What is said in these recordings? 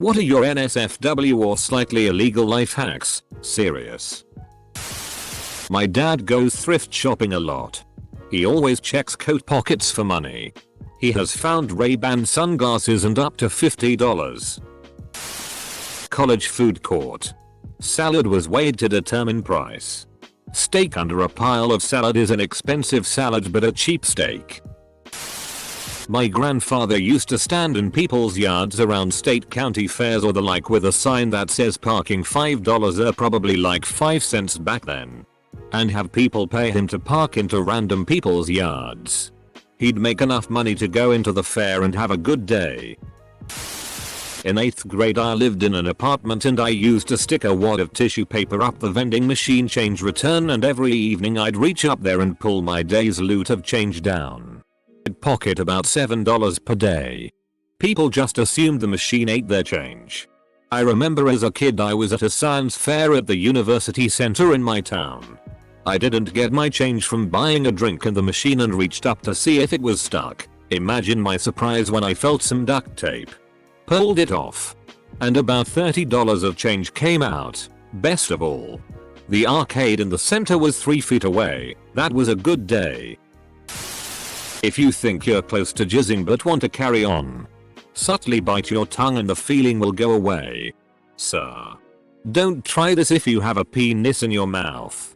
What are your NSFW or slightly illegal life hacks? Serious. My dad goes thrift shopping a lot. He always checks coat pockets for money. He has found Ray-Ban sunglasses and up to $50. College food court. Salad was weighed to determine price. Steak under a pile of salad is an expensive salad but a cheap steak. My grandfather used to stand in people's yards around state county fairs or the like with a sign that says parking $5 or probably like 5 cents back then. And have people pay him to park into random people's yards. He'd make enough money to go into the fair and have a good day. In 8th grade I lived in an apartment and I used to stick a wad of tissue paper up the vending machine change return, and every evening I'd reach up there and pull my day's loot of change down. I'd pocket about $7 per day. People just assumed the machine ate their change. I remember as a kid I was at a science fair at the university center in my town. I didn't get my change from buying a drink in the machine and reached up to see if it was stuck. Imagine my surprise when I felt some duct tape. Pulled it off. And about $30 of change came out. Best of all, the arcade in the center was 3 feet away. That was a good day. If you think you're close to jizzing but want to carry on, subtly bite your tongue and the feeling will go away. Sir. Don't try this if you have a penis in your mouth.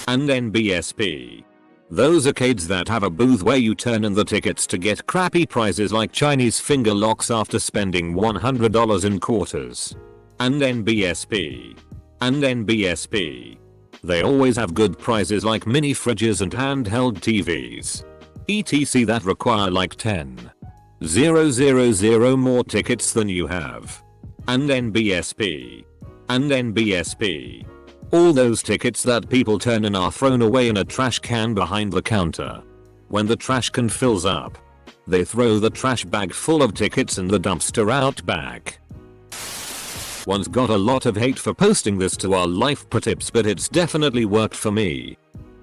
And NBSP. Those arcades that have a booth where you turn in the tickets to get crappy prizes like Chinese finger locks after spending $100 in quarters. And NBSP. And NBSP. They always have good prizes like mini fridges and handheld TVs. etc. that require like 10,000 more tickets than you have. And NBSP. And NBSP. All those tickets that people turn in are thrown away in a trash can behind the counter. When the trash can fills up, they throw the trash bag full of tickets in the dumpster out back. Once got a lot of hate for posting this to our life pro tips, but it's definitely worked for me.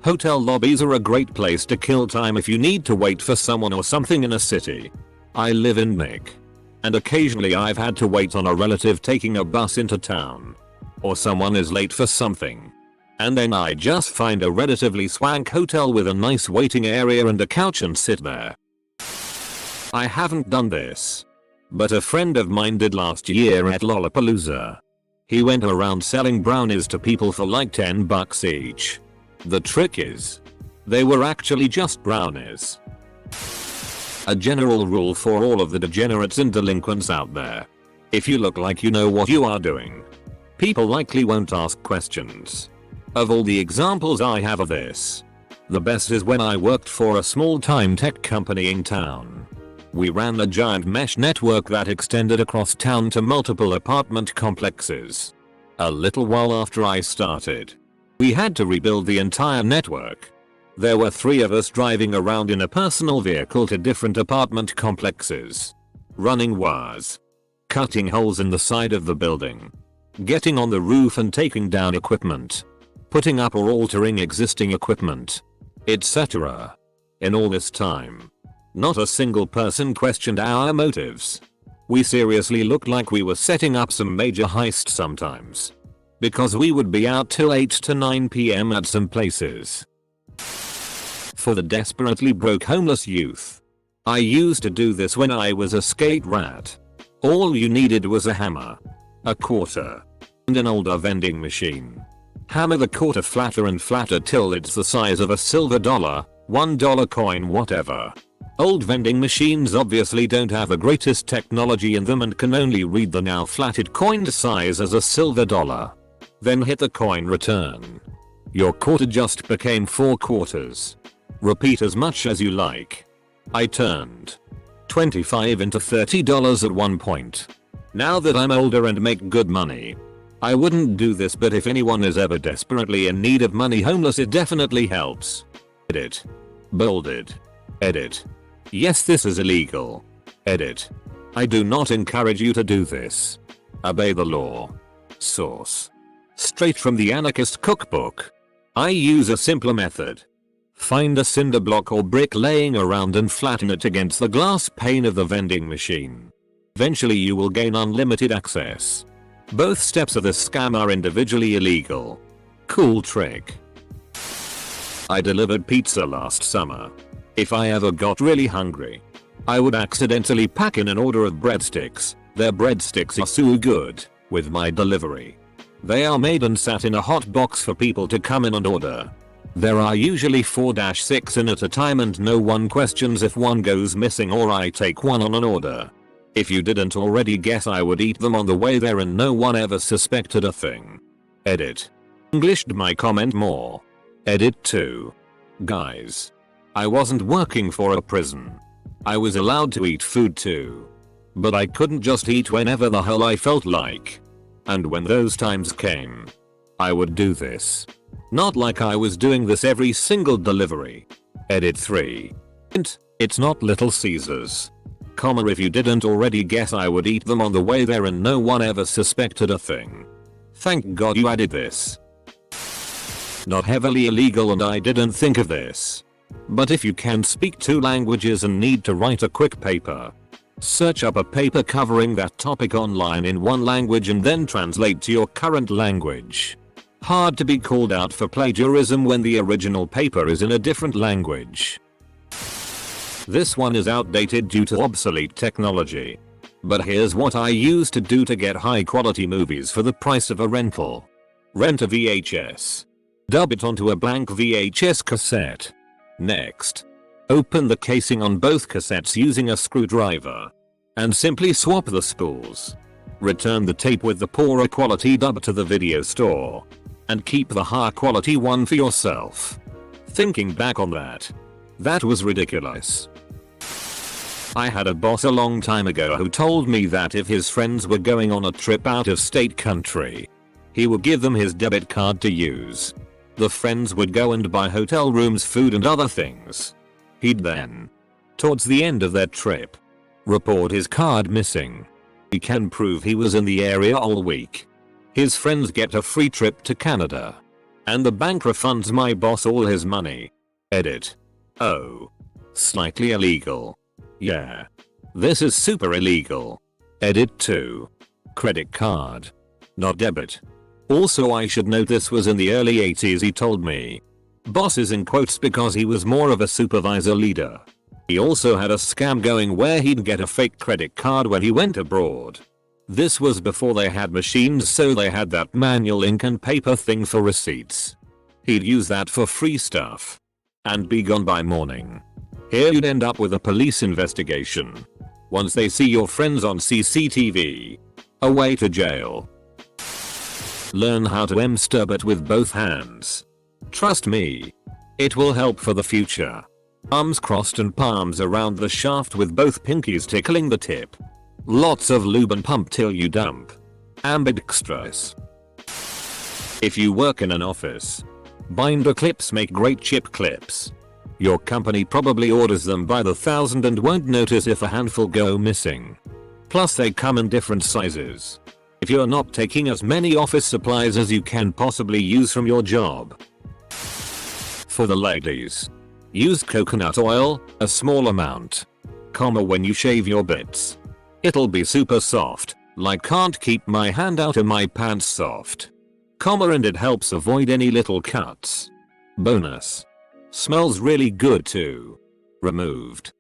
Hotel lobbies are a great place to kill time if you need to wait for someone or something in a city. I live in Mick. And occasionally I've had to wait on a relative taking a bus into town. Or someone is late for something. And then I just find a relatively swank hotel with a nice waiting area and a couch and sit there. I haven't done this, but a friend of mine did last year at Lollapalooza. He went around selling brownies to people for like $10 each. The trick is, they were actually just brownies. A general rule for all of the degenerates and delinquents out there. If you look like you know what you are doing, people likely won't ask questions. Of all the examples I have of this, the best is when I worked for a small-time tech company in town. We ran a giant mesh network that extended across town to multiple apartment complexes. A little while after I started, we had to rebuild the entire network. There were 3 of us driving around in a personal vehicle to different apartment complexes, running wires, cutting holes in the side of the building, getting on the roof and taking down equipment, putting up or altering existing equipment, etc. In all this time, not a single person questioned our motives. We seriously looked like we were setting up some major heist sometimes, because we would be out till 8 to 9 PM at some places. For the desperately broke homeless youth, I used to do this when I was a skate rat. All you needed was a hammer, a quarter, and an older vending machine. Hammer the quarter flatter and flatter till it's the size of a silver dollar, $1 coin, whatever. Old vending machines obviously don't have the greatest technology in them and can only read the now flatted coin size as a silver dollar. Then hit the coin return. Your quarter just became 4 quarters. Repeat as much as you like. I turned $25 into $30 at one point. Now that I'm older and make good money, I wouldn't do this, but if anyone is ever desperately in need of money, homeless, it definitely helps. Edit. Bolded. Edit. Yes, this is illegal. Edit. I do not encourage you to do this. Obey the law. Source. Straight from the Anarchist Cookbook. I use a simpler method. Find a cinder block or brick laying around and flatten it against the glass pane of the vending machine. Eventually you will gain unlimited access. Both steps of the scam are individually illegal. Cool trick. I delivered pizza last summer. If I ever got really hungry, I would accidentally pack in an order of breadsticks. Their breadsticks are so good with my delivery. They are made and sat in a hot box for people to come in and order. There are usually 4-6 in at a time and no one questions if one goes missing or I take one on an order. If you didn't already guess, I would eat them on the way there and no one ever suspected a thing. Edit. Englished my comment more. Edit 2. Guys. I wasn't working for a prison. I was allowed to eat food too. But I couldn't just eat whenever the hell I felt like. And when those times came, I would do this. Not like I was doing this every single delivery. Edit 3. It's not Little Caesars. If you didn't already guess, I would eat them on the way there and no one ever suspected a thing. Thank God you added this. Not heavily illegal and I didn't think of this. But if you can speak 2 languages and need to write a quick paper, search up a paper covering that topic online in one language and then translate to your current language. Hard to be called out for plagiarism when the original paper is in a different language. This one is outdated due to obsolete technology. But here's what I used to do to get high quality movies for the price of a rental. Rent a VHS. Dub it onto a blank VHS cassette. Next. Open the casing on both cassettes using a screwdriver. And simply swap the spools. Return the tape with the poorer quality dub to the video store. And keep the higher quality one for yourself. Thinking back on that was ridiculous. I had a boss a long time ago who told me that if his friends were going on a trip out of state country, he would give them his debit card to use. The friends would go and buy hotel rooms, food and other things. He'd then, towards the end of their trip, report his card missing. He can prove he was in the area all week. His friends get a free trip to Canada. And the bank refunds my boss all his money. Edit. Oh. Slightly illegal. Yeah. This is super illegal. Edit 2. Credit card. Not debit. Also, I should note this was in the early 80s, he told me. Bosses in quotes because he was more of a supervisor leader. He also had a scam going where he'd get a fake credit card when he went abroad. This was before they had machines, so they had that manual ink and paper thing for receipts. He'd use that for free stuff. And be gone by morning. Here you'd end up with a police investigation. Once they see your friends on CCTV. Away to jail. Learn how to M-stab it with both hands. Trust me. It will help for the future. Arms crossed and palms around the shaft with both pinkies tickling the tip. Lots of lube and pump till you dump. Ambidextrous. If you work in an office, binder clips make great chip clips. Your company probably orders them by the thousand and won't notice if a handful go missing. Plus they come in different sizes. If you're not taking as many office supplies as you can possibly use from your job. For the ladies, use coconut oil, a small amount. When you shave your bits. It'll be super soft, like can't keep my hand out of my pants soft. And it helps avoid any little cuts. Bonus. Smells really good too. Removed.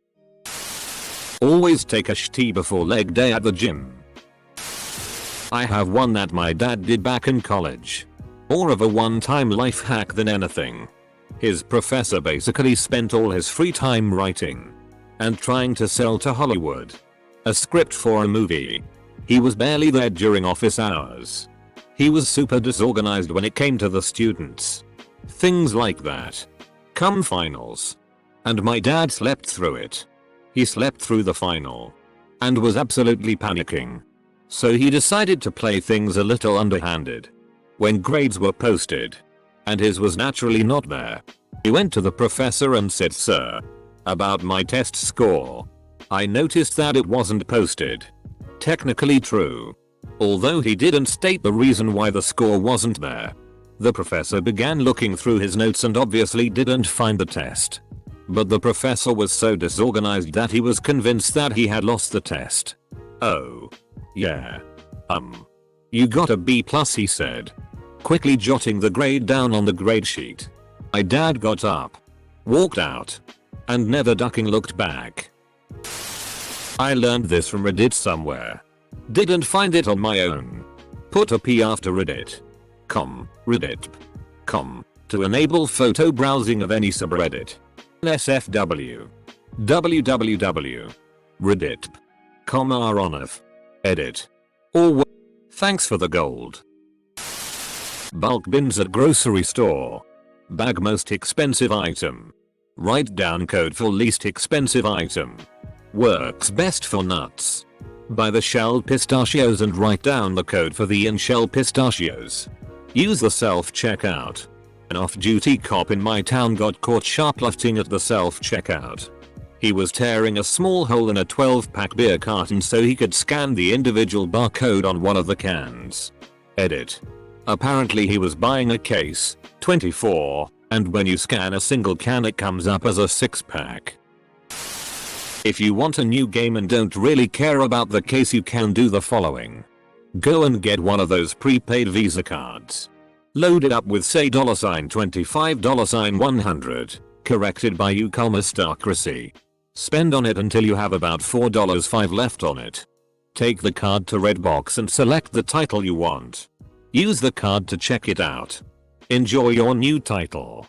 Always take a tea before leg day at the gym. I have one that my dad did back in college. More of a one-time life hack than anything. His professor basically spent all his free time writing and trying to sell to Hollywood a script for a movie. He was barely there during office hours. He was super disorganized when it came to the students. Things like that. Come finals. And my dad slept through it. He slept through the final. And was absolutely panicking. So he decided to play things a little underhanded. When grades were posted, and his was naturally not there, he went to the professor and said, "Sir, about my test score. I noticed that it wasn't posted." Technically true. Although he didn't state the reason why the score wasn't there. The professor began looking through his notes and obviously didn't find the test. But the professor was so disorganized that he was convinced that he had lost the test. Oh. Yeah. You got a B plus, he said, quickly jotting the grade down on the grade sheet. My dad got up, walked out, and never ducking looked back. I learned this from Reddit somewhere. Didn't find it on my own. Put a P after Reddit. Reddit.com to enable photo browsing of any subreddit. SFW. www. Reddit.com Aronoff. Edit. Or thanks for the gold. Bulk bins at grocery store. Bag most expensive item. Write down code for least expensive item. Works best for nuts. Buy the shelled pistachios and write down the code for the in-shell pistachios. Use the self-checkout. An off-duty cop in my town got caught shoplifting at the self-checkout. He was tearing a small hole in a 12-pack beer carton so he could scan the individual barcode on one of the cans. Edit. Apparently he was buying a case, 24, and when you scan a single can it comes up as a 6-pack. If you want a new game and don't really care about the case, you can do the following. Go and get one of those prepaid Visa cards. Load it up with say $25 $100, corrected by Ucommerceocracy. Spend on it until you have about $4.05 left on it. Take the card to Redbox and select the title you want. Use the card to check it out. Enjoy your new title.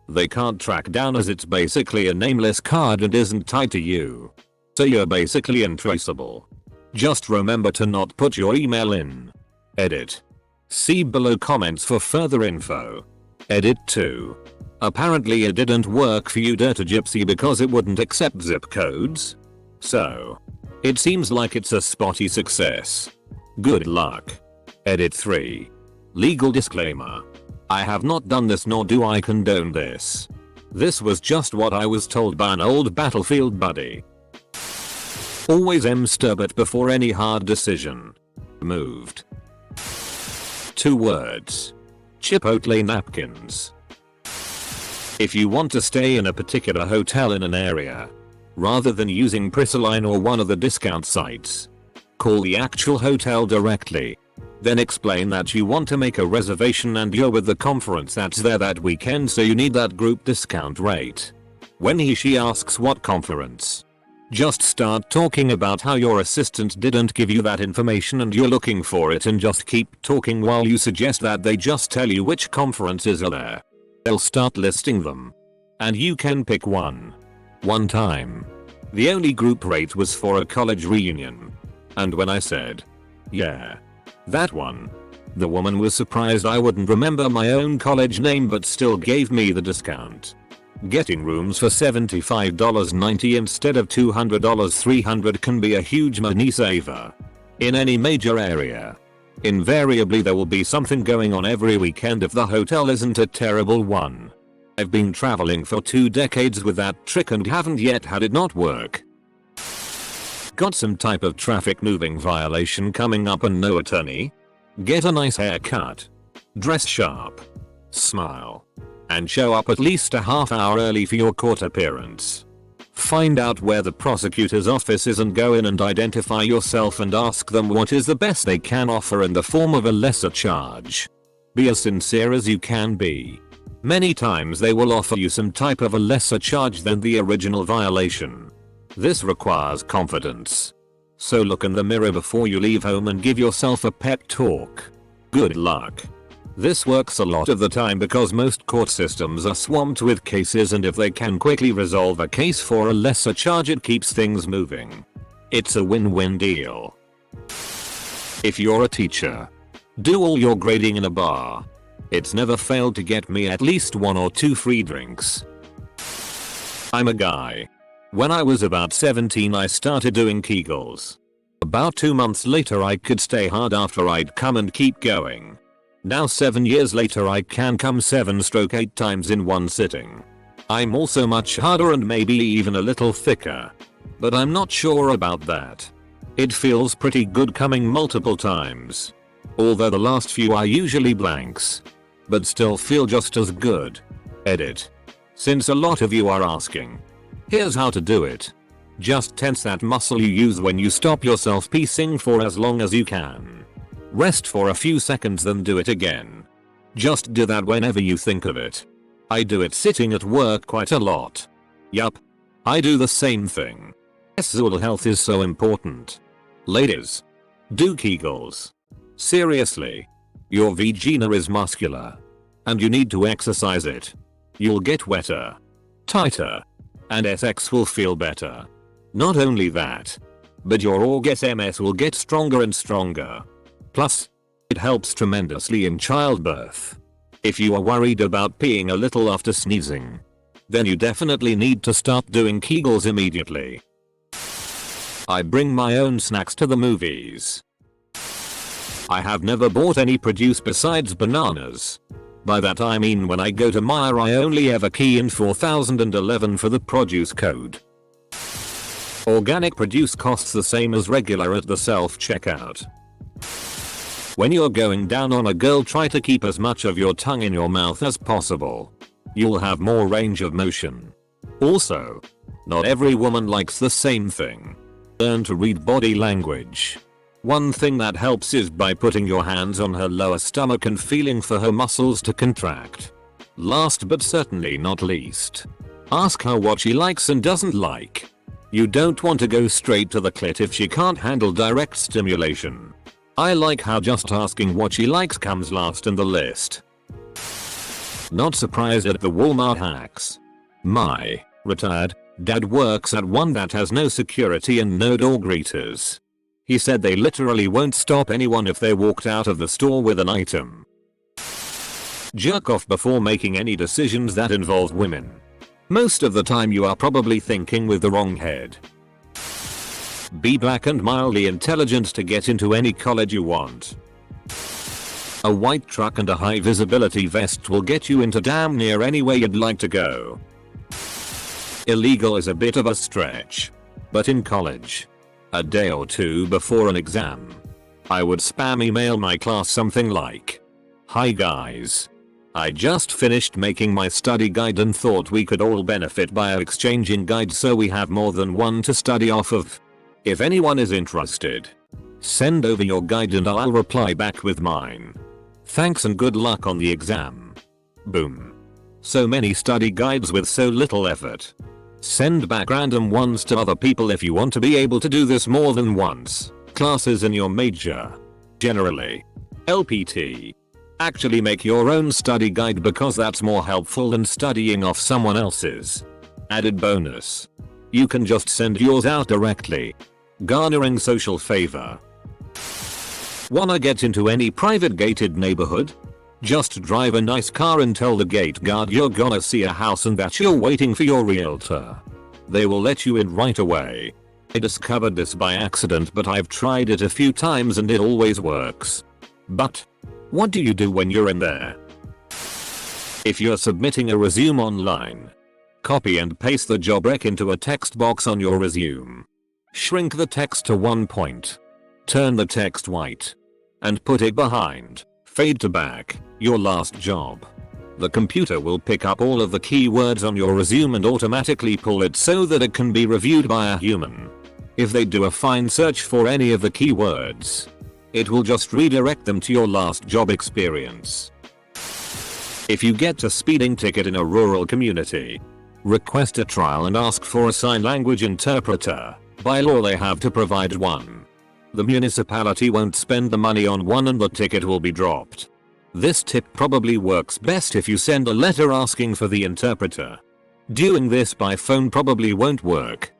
They can't track down as it's basically a nameless card and isn't tied to you. So you're basically untraceable. Just remember to not put your email in. Edit. See below comments for further info. Edit 2. Apparently it didn't work for you Dirty Gypsy because it wouldn't accept zip codes. So, it seems like it's a spotty success. Good luck. Edit 3. Legal disclaimer. I have not done this nor do I condone this. This was just what I was told by an old battlefield buddy. Always sturbit before any hard decision. Moved. 2 words. Chipotle napkins. If you want to stay in a particular hotel in an area, rather than using Priceline or one of the discount sites, call the actual hotel directly. Then explain that you want to make a reservation and you're with the conference that's there that weekend so you need that group discount rate. When she asks what conference, just start talking about how your assistant didn't give you that information and you're looking for it and just keep talking while you suggest that they just tell you which conferences are there. They'll start listing them. And you can pick one. One time, the only group rate was for a college reunion. And when I said, yeah, that one, the woman was surprised I wouldn't remember my own college name but still gave me the discount. Getting rooms for $75.90 instead of $200 $300 can be a huge money saver. In any major area. Invariably there will be something going on every weekend if the hotel isn't a terrible one. I've been traveling for 2 decades with that trick and haven't yet had it not work. Got some type of traffic moving violation coming up and no attorney? Get a nice haircut. Dress sharp. Smile. And show up at least a half hour early for your court appearance. Find out where the prosecutor's office is and go in and identify yourself and ask them what is the best they can offer in the form of a lesser charge. Be as sincere as you can be. Many times they will offer you some type of a lesser charge than the original violation. This requires confidence. So look in the mirror before you leave home and give yourself a pep talk. Good luck. This works a lot of the time because most court systems are swamped with cases and if they can quickly resolve a case for a lesser charge it keeps things moving. It's a win-win deal. If you're a teacher, do all your grading in a bar. It's never failed to get me at least 1 or 2 free drinks. I'm a guy. When I was about 17 I started doing Kegels. About 2 months later I could stay hard after I'd come and keep going. Now 7 years later I can come 7/8 times in one sitting. I'm also much harder and maybe even a little thicker. But I'm not sure about that. It feels pretty good coming multiple times. Although the last few are usually blanks. But still feel just as good. Edit. Since a lot of you are asking, here's how to do it. Just tense that muscle you use when you stop yourself pacing for as long as you can. Rest for a few seconds then do it again. Just do that whenever you think of it. I do it sitting at work quite a lot. Yup. I do the same thing. Mental health is so important. Ladies. Do Kegels. Seriously. Your vagina is muscular. And you need to exercise it. You'll get wetter. Tighter. And sex will feel better. Not only that. But your orgasms will get stronger and stronger. Plus. It helps tremendously in childbirth. If you are worried about peeing a little after sneezing. Then you definitely need to start doing Kegels immediately. I bring my own snacks to the movies. I have never bought any produce besides bananas. By that I mean when I go to Meijer I only ever key in 4011 for the produce code. Organic produce costs the same as regular at the self-checkout. When you're going down on a girl, try to keep as much of your tongue in your mouth as possible. You'll have more range of motion. Also, not every woman likes the same thing. Learn to read body language. One thing that helps is by putting your hands on her lower stomach and feeling for her muscles to contract. Last but certainly not least, ask her what she likes and doesn't like. You don't want to go straight to the clit if she can't handle direct stimulation. I like how just asking what she likes comes last in the list. Not surprised at the Walmart hacks. My retired dad works at one that has no security and no door greeters. He said they literally won't stop anyone if they walked out of the store with an item. Jerk off before making any decisions that involve women. Most of the time you are probably thinking with the wrong head. Be black and mildly intelligent to get into any college you want. A white truck and a high visibility vest will get you into damn near anywhere you'd like to go. Illegal is a bit of a stretch. But in college, a day or two before an exam, I would spam email my class something like, "Hi guys. I just finished making my study guide and thought we could all benefit by exchanging guides so we have more than one to study off of. If anyone is interested, send over your guide and I'll reply back with mine. Thanks and good luck on the exam." Boom. So many study guides with so little effort. Send back random ones to other people if you want to be able to do this more than once. Classes in your major. Generally. LPT. Actually make your own study guide because that's more helpful than studying off someone else's. Added bonus. You can just send yours out directly. Garnering social favor. Wanna get into any private gated neighborhood? Just drive a nice car and tell the gate guard you're gonna see a house and that you're waiting for your realtor. They will let you in right away. I discovered this by accident but I've tried it a few times and it always works. But what do you do when you're in there? If you're submitting a resume online, copy and paste the job rec into a text box on your resume. Shrink the text to 1 point. Turn the text white. And put it behind, fade to back, your last job. The computer will pick up all of the keywords on your resume and automatically pull it so that it can be reviewed by a human. If they do a fine search for any of the keywords, it will just redirect them to your last job experience. If you get a speeding ticket in a rural community, request a trial and ask for a sign language interpreter. By law they have to provide one. The municipality won't spend the money on one and the ticket will be dropped. This tip probably works best if you send a letter asking for the interpreter. Doing this by phone probably won't work.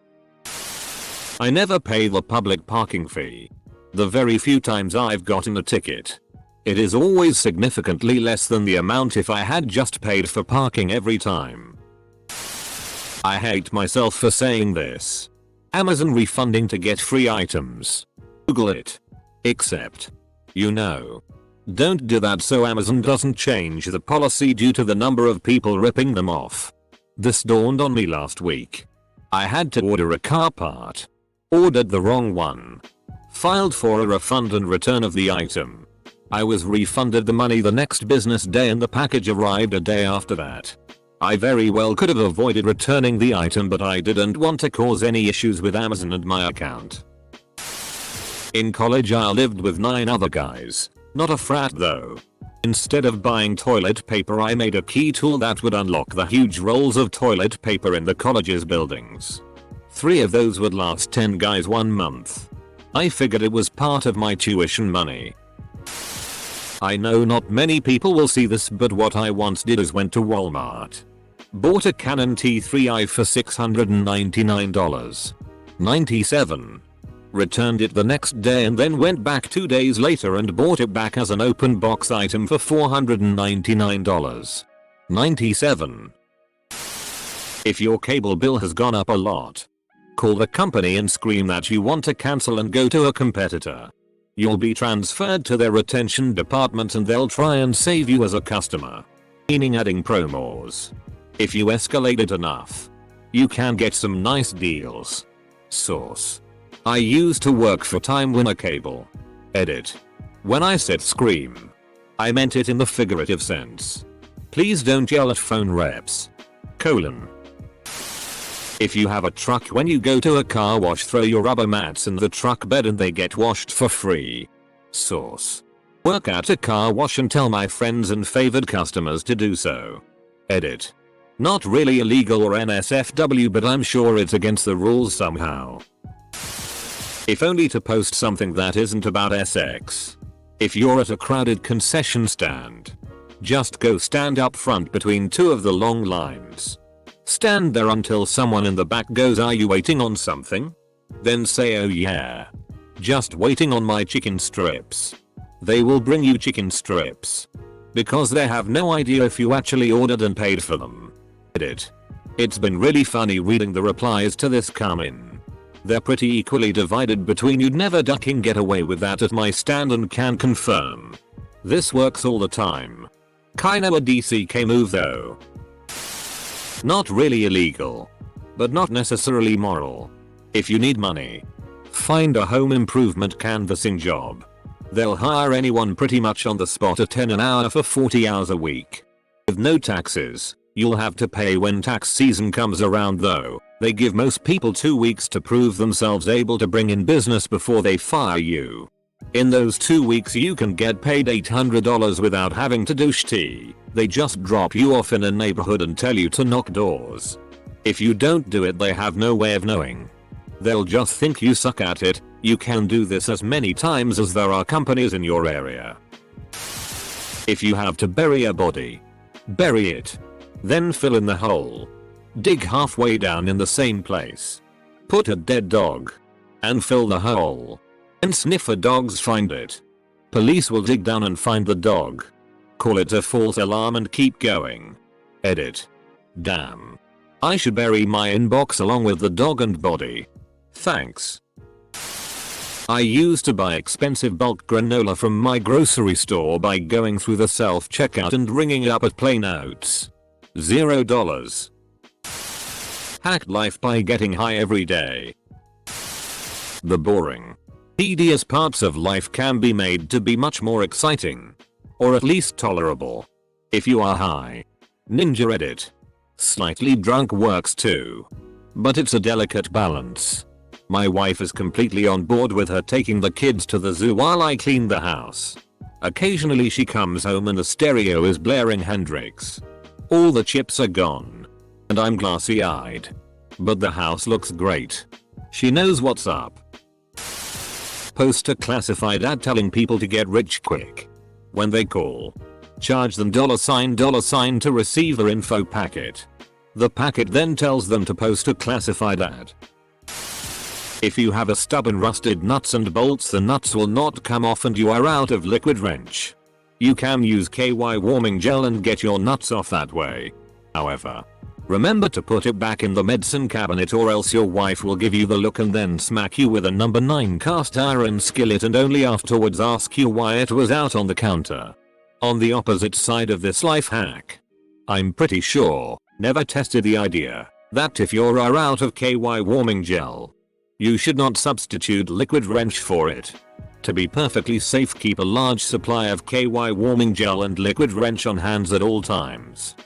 I never pay the public parking fee. The very few times I've gotten a ticket, it is always significantly less than the amount if I had just paid for parking every time. I hate myself for saying this. Amazon refunding to get free items. Google it. Except, don't do that so Amazon doesn't change the policy due to the number of people ripping them off. This dawned on me last week. I had to order a car part. Ordered the wrong one. Filed for a refund and return of the item. I was refunded the money the next business day and the package arrived a day after that. I very well could have avoided returning the item, but I didn't want to cause any issues with Amazon and my account. In college I lived with 9 other guys. Not a frat though. Instead of buying toilet paper, I made a key tool that would unlock the huge rolls of toilet paper in the college's buildings. 3 of those would last 10 guys 1 month. I figured it was part of my tuition money. I know not many people will see this, but what I once did is went to Walmart. Bought a Canon T3i for $699.97. Returned it the next day and then went back 2 days later and bought it back as an open box item for $499.97. If your cable bill has gone up a lot, call the company and scream that you want to cancel and go to a competitor. You'll be transferred to their retention department and they'll try and save you as a customer. Meaning adding promos. If you escalate it enough, you can get some nice deals. Source: I used to work for Time Warner Cable. Edit: when I said scream, I meant it in the figurative sense. Please don't yell at phone reps. If you have a truck, when you go to a car wash, throw your rubber mats in the truck bed and they get washed for free. Source: work at a car wash and tell my friends and favored customers to do so. Edit: not really illegal or NSFW, but I'm sure it's against the rules somehow. If only to post something that isn't about SX. If you're at a crowded concession stand, just go stand up front between 2 of the long lines. Stand there until someone in the back goes, "Are you waiting on something?" Then say, "Oh yeah. Just waiting on my chicken strips." They will bring you chicken strips. Because they have no idea if you actually ordered and paid for them. Edit: it's been really funny reading the replies to this come in. They're pretty equally divided between "you'd never ducking get away with that at my stand" and "can confirm. This works all the time." Kinda a DCK move though. Not really illegal, but not necessarily moral. If you need money, find a home improvement canvassing job. They'll hire anyone pretty much on the spot at $10 an hour for 40 hours a week. With no taxes. You'll have to pay when tax season comes around though. They give most people 2 weeks to prove themselves able to bring in business before they fire you. In those 2 weeks you can get paid $800 without having to do shit. They just drop you off in a neighborhood and tell you to knock doors. If you don't do it, they have no way of knowing. They'll just think you suck at it. You can do this as many times as there are companies in your area. If you have to bury a body, bury it. Then fill in the hole. Dig halfway down in the same place. Put a dead dog. And fill the hole. And sniffer dogs find it. Police will dig down and find the dog. Call it a false alarm and keep going. Edit: damn. I should bury my inbox along with the dog and body. Thanks. I used to buy expensive bulk granola from my grocery store by going through the self-checkout and ringing up at plain oats. $0. Hacked life by getting high every day. The boring, tedious parts of life can be made to be much more exciting. Or at least tolerable. If you are high. Ninja edit: slightly drunk works too. But it's a delicate balance. My wife is completely on board with her taking the kids to the zoo while I clean the house. Occasionally she comes home and the stereo is blaring Hendrix. All the chips are gone. And I'm glassy-eyed. But the house looks great. She knows what's up. Post a classified ad telling people to get rich quick. When they call, charge them $$ to receive their info packet. The packet then tells them to post a classified ad. If you have a stubborn rusted nuts and bolts, the nuts will not come off and you are out of liquid wrench. You can use KY warming gel and get your nuts off that way. However, remember to put it back in the medicine cabinet or else your wife will give you the look and then smack you with a number 9 cast iron skillet and only afterwards ask you why it was out on the counter. On the opposite side of this life hack, I'm pretty sure, never tested the idea that if you're out of KY warming gel, you should not substitute liquid wrench for it. To be perfectly safe, keep a large supply of KY warming gel and liquid wrench on hands at all times.